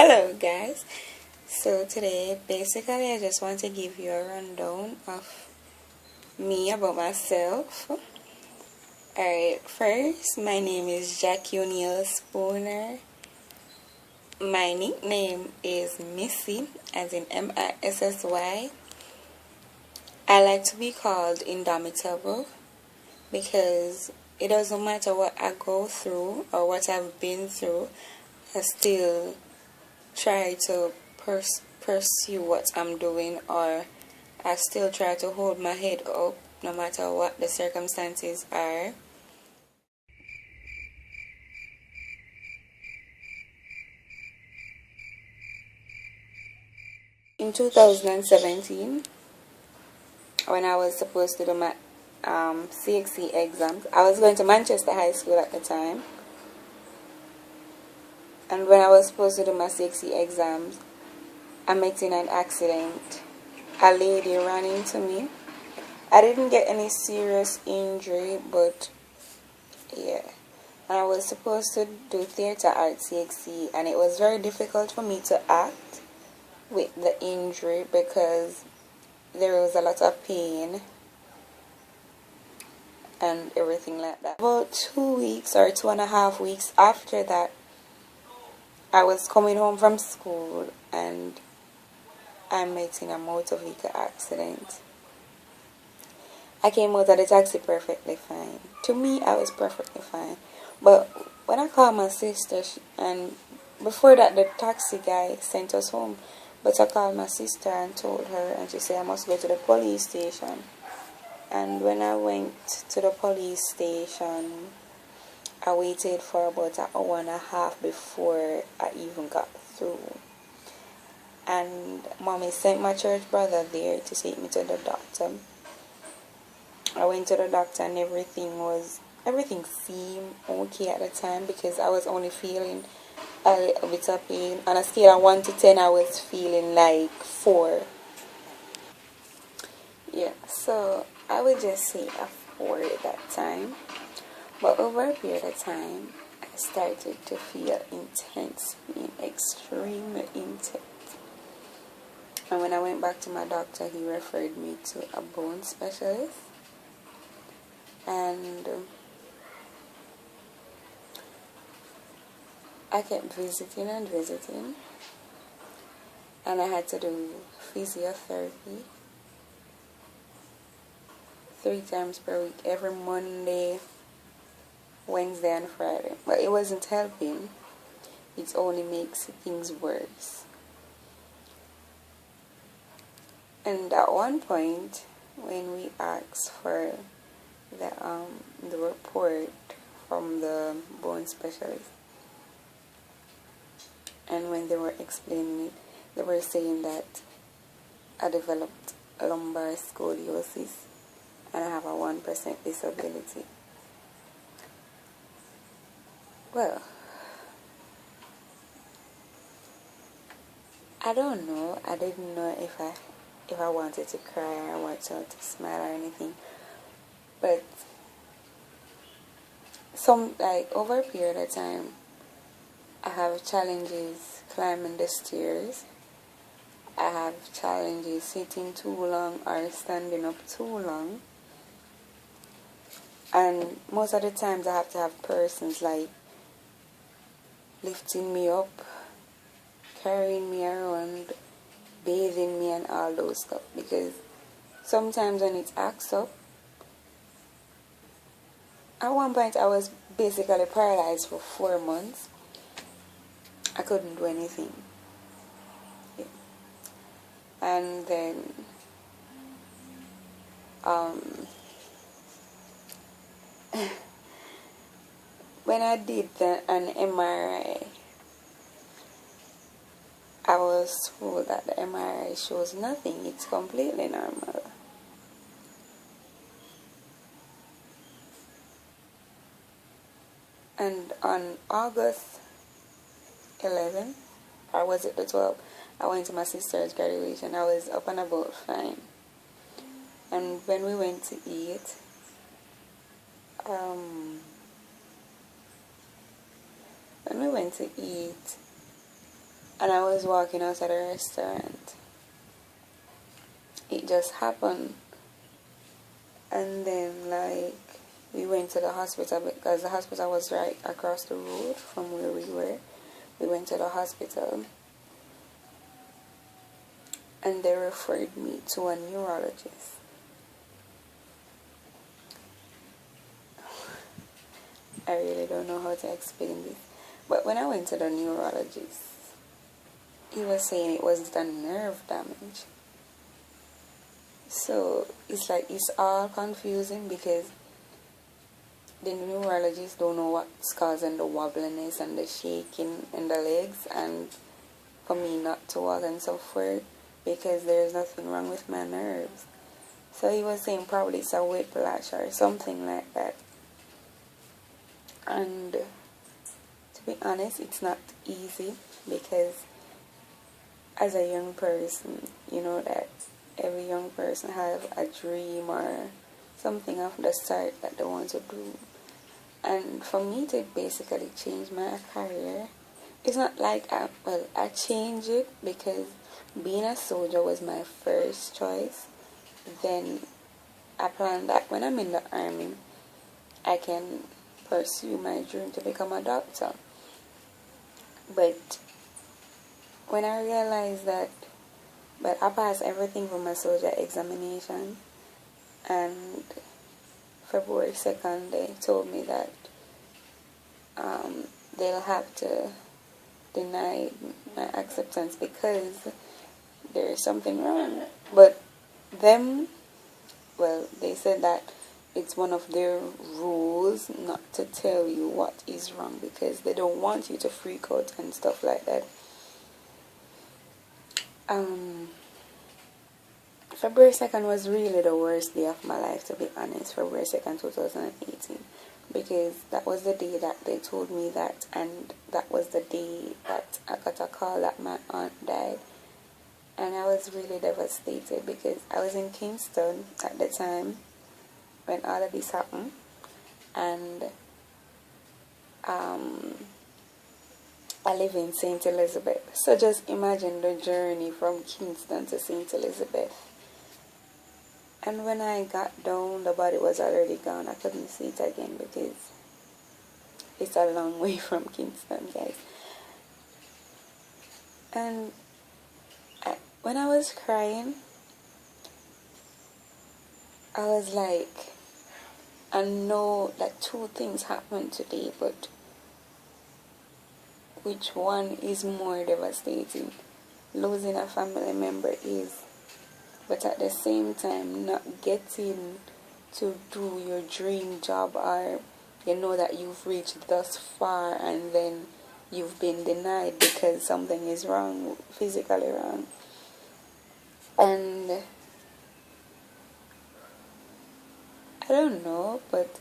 Hello guys. So today basically I just want to give you a rundown of me about myself. Alright, first my name is Jackie O'Neill Spooner. My nickname is Missy, as in Missy. I like to be called Indomitable because it doesn't matter what I go through or what I've been through, I still try to pursue what I'm doing, or I still try to hold my head up no matter what the circumstances are. In 2017, when I was supposed to do my CXC exams, I was going to Manchester High School at the time, and when I was supposed to do my CXC exams, I met in an accident. A lady ran into me. I didn't get any serious injury, but yeah. And I was supposed to do theater art CXC, and it was very difficult for me to act with the injury because there was a lot of pain and everything like that. About 2 weeks or 2.5 weeks after that, I was coming home from school and I met in a motor vehicle accident. I came out of the taxi perfectly fine. To me, I was perfectly fine. But when I called my sister, and before that the taxi guy sent us home, but I called my sister and told her, and she said I must go to the police station. And when I went to the police station, I waited for about an hour and a half before I even got through. And mommy sent my church brother there to take me to the doctor. I went to the doctor and everything seemed okay at the time because I was only feeling a little bit of pain. On a scale of 1 to 10, I was feeling like 4. Yeah, so I would just say a 4 at that time. But over a period of time, I started to feel intense pain, extremely intense. And when I went back to my doctor, he referred me to a bone specialist. And I kept visiting and visiting. And I had to do physiotherapy 3 times per week, every Monday, Wednesday, and Friday. But it wasn't helping. It only makes things worse. And at one point, when we asked for the report from the bone specialist, and when they were explaining it, they were saying that I developed lumbar scoliosis and I have a 1% disability. Well, I don't know. I didn't know if I wanted to cry or wanted to smile or anything. But over a period of time, I have challenges climbing the stairs. I have challenges sitting too long or standing up too long. And most of the times I have to have persons like lifting me up, carrying me around, bathing me and all those stuff. Because sometimes when it acts up, at one point I was basically paralyzed for 4 months. I couldn't do anything. Yeah. And then when I did an MRI, I was told that the MRI shows nothing. It's completely normal. And on August 11th, or was it the 12th, I went to my sister's graduation. I was up and about fine. And when we went to eat, and I was walking outside a restaurant. It just happened. And then, like, we went to the hospital because the hospital was right across the road from where we were. We went to the hospital and they referred me to a neurologist. I really don't know how to explain this. But when I went to the neurologist, he was saying it was the nerve damage. So it's like it's all confusing because the neurologists don't know what's causing the wobbliness and the shaking in the legs, and for me not to walk and so forth because there's nothing wrong with my nerves. So he was saying probably it's a whiplash or something like that. And to be honest, it's not easy because as a young person, you know that every young person have a dream or something of the start that they want to do. And for me to basically change my career, it's not like I changed it because being a soldier was my first choice. Then I planned that when I'm in the army, I can pursue my dream to become a doctor. But when I realized that, but I passed everything for my soldier examination, and February 2nd they told me that they'll have to deny my acceptance because there's something wrong. But them, well, they said that it's one of their rules not to tell you what is wrong because they don't want you to freak out and stuff like that. February 2nd was really the worst day of my life, to be honest. February 2nd, 2018, because that was the day that they told me that, and that was the day that I got a call that my aunt died. And I was really devastated because I was in Kingston at the time when all of this happened, and I live in St. Elizabeth. So just imagine the journey from Kingston to St. Elizabeth. And when I got down, the body was already gone. I couldn't see it again because it's a long way from Kingston, guys. And when I was crying, I was like, I know that two things happened today, but which one is more devastating? Losing a family member is, but at the same time not getting to do your dream job, or you know that you've reached thus far and then you've been denied because something is wrong, physically wrong. And I don't know, but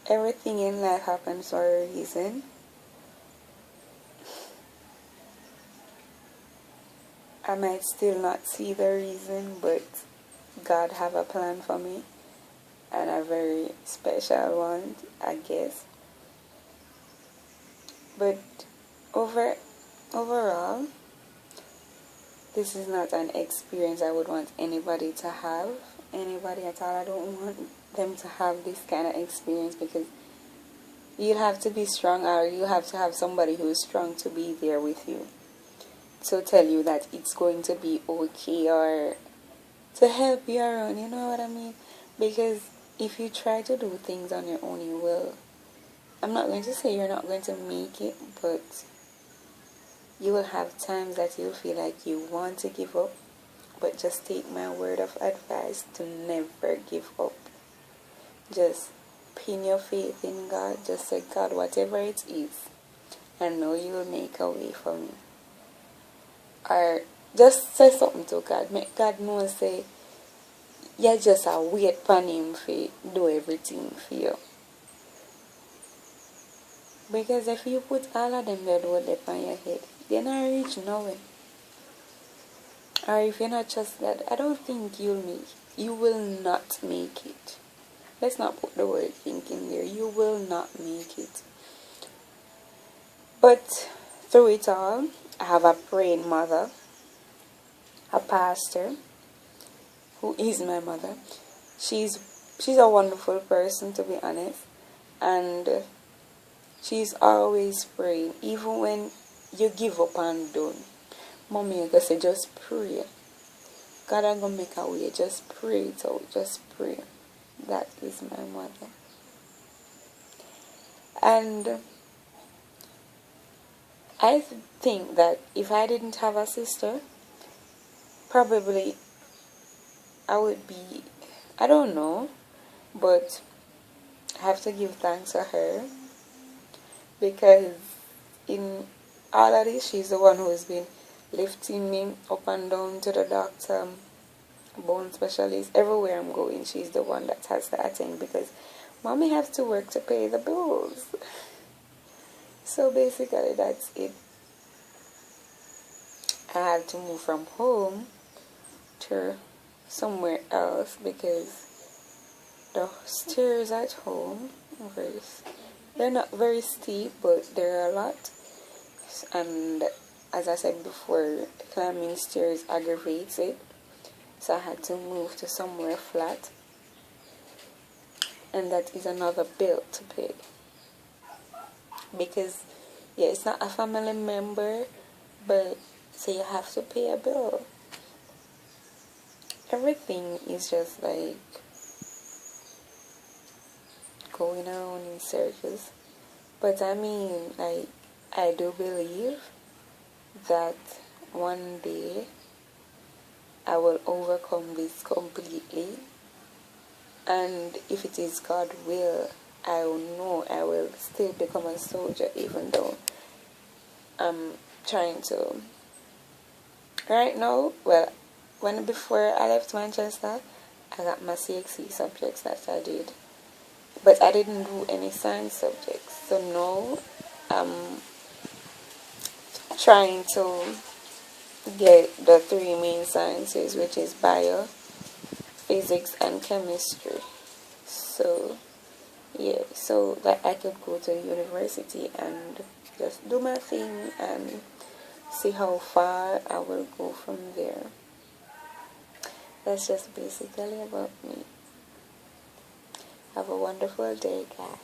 everything in life happens for a reason. I might still not see the reason, but God have a plan for me, and a very special one, I guess. But overall, this is not an experience I would want anybody to have. Anybody at all. I don't want them to have this kind of experience because you'll have to be strong, or you have to have somebody who is strong to be there with you, to tell you that it's going to be okay, or to help you around, you know what I mean? Because if you try to do things on your own, you will. I'm not going to say you're not going to make it, but you will have times that you'll feel like you want to give up. But just take my word of advice to never give up. Just pin your faith in God. Just say, God, whatever it is, I know you will make a way for me. Or just say something to God. Make God know, say, you're just a wait for him to do everything for you. Because if you put all of them that would on your head, they're not reach nowhere. Or if you're not just that, I don't think you'll make it. You will not make it. Let's not put the word think in there. You will not make it. But through it all, I have a praying mother, a pastor, who is my mother. She's a wonderful person, to be honest, and she's always praying, even when you give up and done. Mommy, I say, just pray. God, I'm gonna make a way. Just pray it out. Just pray. That is my mother. And I think that if I didn't have a sister, probably I would be, I don't know, but I have to give thanks to her, because in all of this, she's the one who has been lifting me up and down to the doctor, bone specialist, everywhere I'm going. She's the one that has to attend, because mommy has to work to pay the bills. So basically that's it. I had to move from home to somewhere else because the stairs at home, they're not very steep, but they're a lot. And as I said before, climbing stairs aggravates it. So I had to move to somewhere flat. And that is another bill to pay. Because, yeah, it's not a family member, but so you have to pay a bill. Everything is just like going around in circles. But I mean, like, I do believe that one day I will overcome this completely. And if it is God's will, I know I will still become a soldier, even though I'm trying to. Right now, well, before I left Manchester, I got my CXC subjects that I did. But I didn't do any science subjects. So now I'm trying to get the 3 main sciences, which is bio, physics, and chemistry. So yeah, so that I could go to university and just do my thing and see how far I will go from there. That's just basically about me. Have a wonderful day, guys.